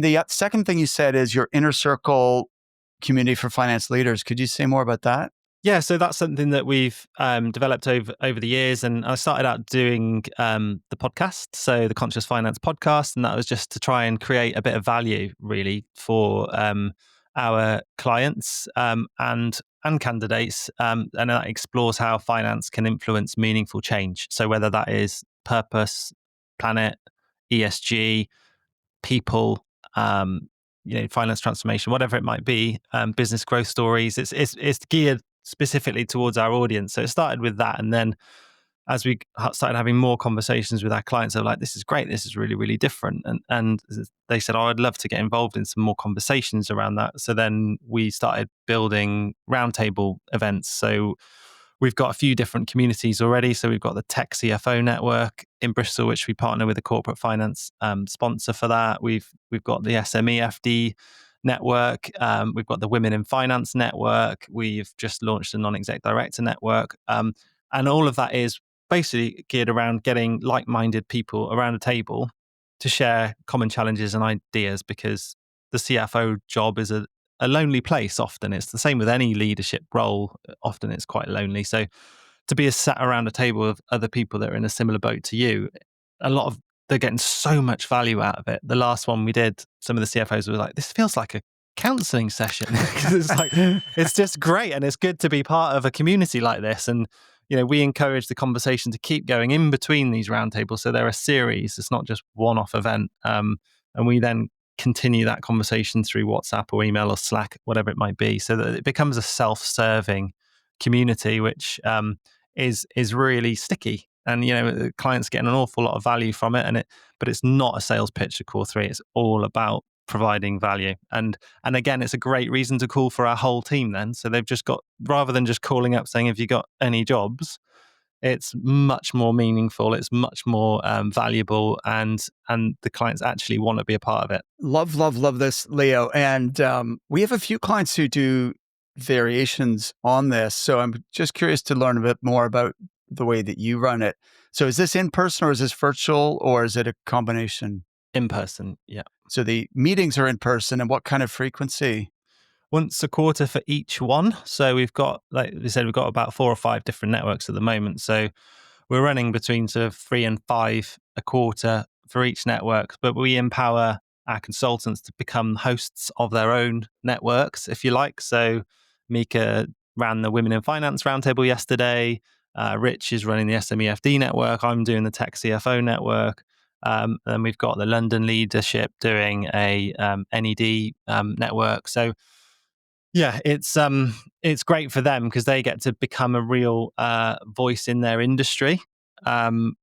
The second thing you said is your inner circle community for finance leaders. Could you say more about that? Yeah, so that's something that we've developed over the years, and I started out doing the podcast, so the Conscious Finance podcast, and that was just to try and create a bit of value, really, for our clients and candidates, and that explores how finance can influence meaningful change. So whether that is purpose, planet, ESG, people, finance transformation, whatever it might be, business growth stories. It's geared specifically towards our audience. So it started with that, and then as we started having more conversations with our clients, they're like, "This is great. This is really, really different." And they said, "Oh, I'd love to get involved in some more conversations around that." So then we started building roundtable events. So we've got a few different communities already. So we've got the Tech CFO Network in Bristol, which we partner with a corporate finance sponsor for that. We've got the SME FD network. We've got the Women in Finance network. We've just launched a non-exec director network. And all of that is basically geared around getting like-minded people around a table to share common challenges and ideas, because the CFO job is a lonely place often. It's the same with any leadership role. Often it's quite lonely. So to be sat around a table of other people that are in a similar boat to you, they're getting so much value out of it. The last one we did, some of the CFOs were like, "This feels like a counseling session." Because it's like, it's just great, and it's good to be part of a community like this. And we encourage the conversation to keep going in between these roundtables. So they're a series. It's not just one-off event. And we then continue that conversation through WhatsApp or email or Slack, whatever it might be, so that it becomes a self-serving community, which is really sticky. And the clients getting an awful lot of value from it. But it's not a sales pitch to Core 3. It's all about providing value. And again, it's a great reason to call for our whole team then. So they've just got, rather than just calling up saying, "Have you got any jobs?" It's much more meaningful. It's much more valuable, and the clients actually want to be a part of it. Love, love, love this, Leo. And we have a few clients who do variations on this. So I'm just curious to learn a bit more about the way that you run it. So is this in person or is this virtual or is it a combination? In person, yeah. So the meetings are in person, and what kind of frequency? Once a quarter for each one. So we've got, like we said, we've got about 4 or 5 different networks at the moment. So we're running between sort of 3 and 5 a quarter for each network, but we empower our consultants to become hosts of their own networks, if you like. So Mika ran the Women in Finance Roundtable yesterday. Rich is running the SMEFD network. I'm doing the Tech CFO network. And we've got the London leadership doing a NED network. So yeah, it's great for them because they get to become a real voice in their industry, and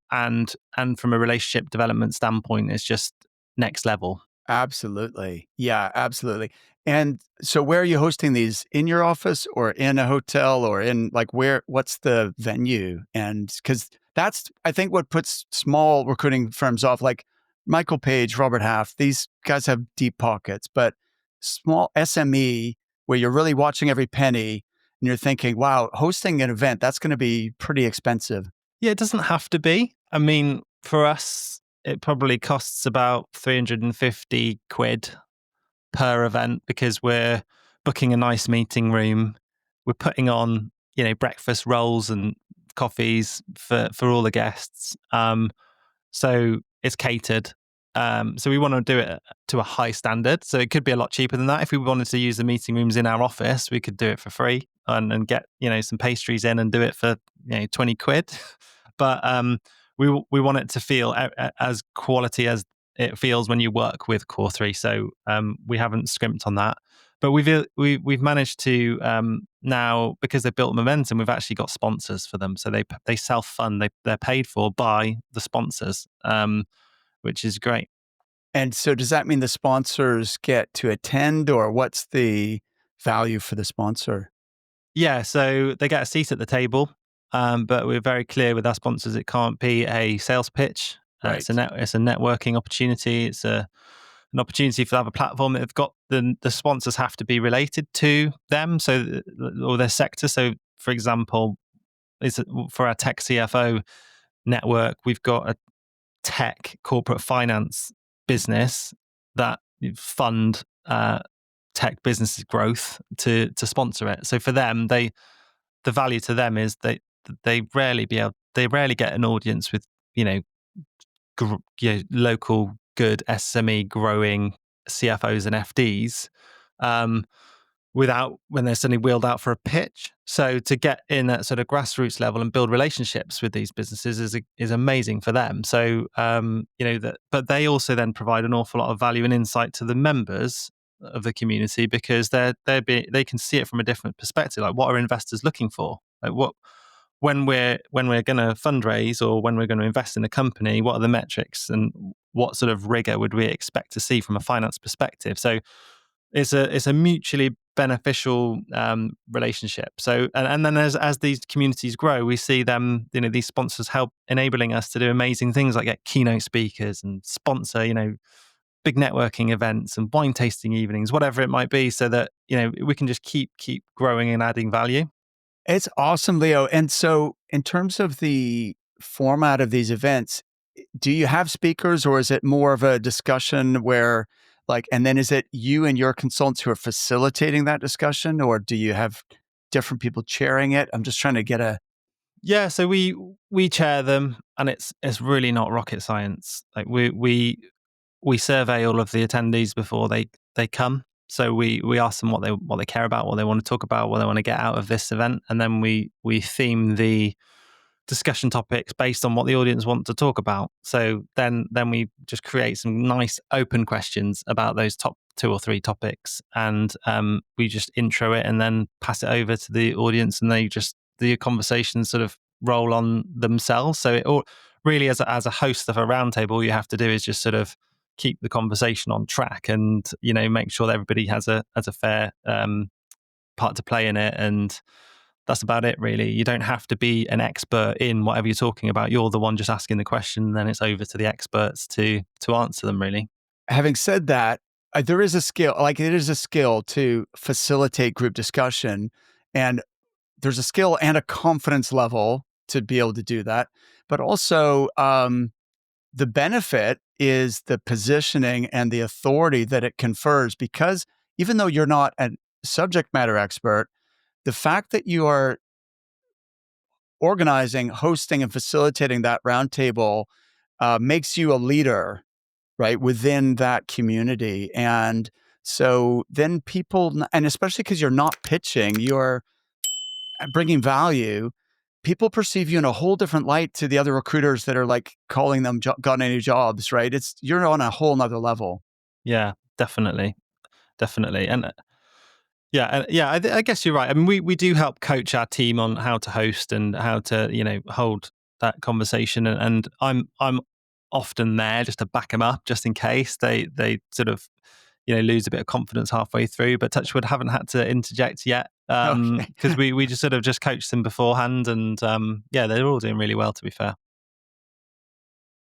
from a relationship development standpoint, it's just next level. Absolutely. Yeah, absolutely. And so where are you hosting these? In your office or in a hotel or in like what's the venue? And because that's, I think, what puts small recruiting firms off, like Michael Page, Robert Half, these guys have deep pockets, but small SME where you're really watching every penny and you're thinking, wow, hosting an event, that's going to be pretty expensive. Yeah, it doesn't have to be. I mean, for us, it probably costs about 350 quid per event because we're booking a nice meeting room. We're putting on, breakfast rolls and coffees for all the guests. So it's catered. So we want to do it to a high standard. So it could be a lot cheaper than that. If we wanted to use the meeting rooms in our office, we could do it for free and get, some pastries in and do it for, 20 quid. But we want it to feel as quality as it feels when you work with Core 3. So we haven't scrimped on that. But we've managed to now, because they've built momentum, we've actually got sponsors for them. So they self fund. They're paid for by the sponsors, which is great. And so does that mean the sponsors get to attend or what's the value for the sponsor? Yeah, so they get a seat at the table, but we're very clear with our sponsors it can't be a sales pitch. Right. It's a networking opportunity. It's an opportunity for to have a platform. They've got the sponsors have to be related to them, so or their sector. So, for example, for our Tech CFO network, we've got a tech corporate finance business that fund tech businesses' growth to sponsor it. So for them, the value to them is they rarely get an audience with you know, local good SME growing CFOs and FDs. Um, Without when they're suddenly wheeled out for a pitch. So to get in at sort of grassroots level and build relationships with these businesses is amazing for them. So but they also then provide an awful lot of value and insight to the members of the community because they can see it from a different perspective. Like, what are investors looking for? Like, what when we're going to fundraise or when we're going to invest in a company, what are the metrics and what sort of rigor would we expect to see from a finance perspective? So it's a mutually beneficial relationship. So and then as these communities grow, we see them, these sponsors help enabling us to do amazing things like get keynote speakers and sponsor, big networking events and wine tasting evenings, whatever it might be, so that we can just keep growing and adding value. It's awesome, Leo. And so, in terms of the format of these events, do you have speakers or is it more of a discussion where, like, and then is it you and your consultants who are facilitating that discussion, or do you have different people chairing it? I'm just trying to get a. Yeah, so we chair them, and it's really not rocket science. Like we survey all of the attendees before they come. So we ask them what they care about, what they want to talk about, what they want to get out of this event, and then we theme the discussion topics based on what the audience want to talk about. So then we just create some nice open questions about those top two or three topics, and we just intro it and then pass it over to the audience, and the conversations sort of roll on themselves. So it all really, as a host of a roundtable, all you have to do is just sort of keep the conversation on track, and make sure that everybody has a fair part to play in it, and that's about it, really. You don't have to be an expert in whatever you're talking about. You're the one just asking the question, and then it's over to the experts to answer them, really. Having said that, there is a skill, like it is a skill to facilitate group discussion, and there's a skill and a confidence level to be able to do that. But also, the benefit is the positioning and the authority that it confers because even though you're not a subject matter expert, the fact that you are organizing, hosting, and facilitating that roundtable makes you a leader, right, within that community. And so then people, and especially because you're not pitching, you're bringing value. People perceive you in a whole different light to the other recruiters that are like calling them got any jobs, right? You're on a whole nother level. Yeah, definitely, definitely, and yeah. I guess you're right. I mean, we do help coach our team on how to host and how to hold that conversation, and I'm often there just to back them up, just in case they sort of lose a bit of confidence halfway through. But touch wood, haven't had to interject yet Okay. because we just sort of just coached them beforehand, and yeah, they're all doing really well, to be fair.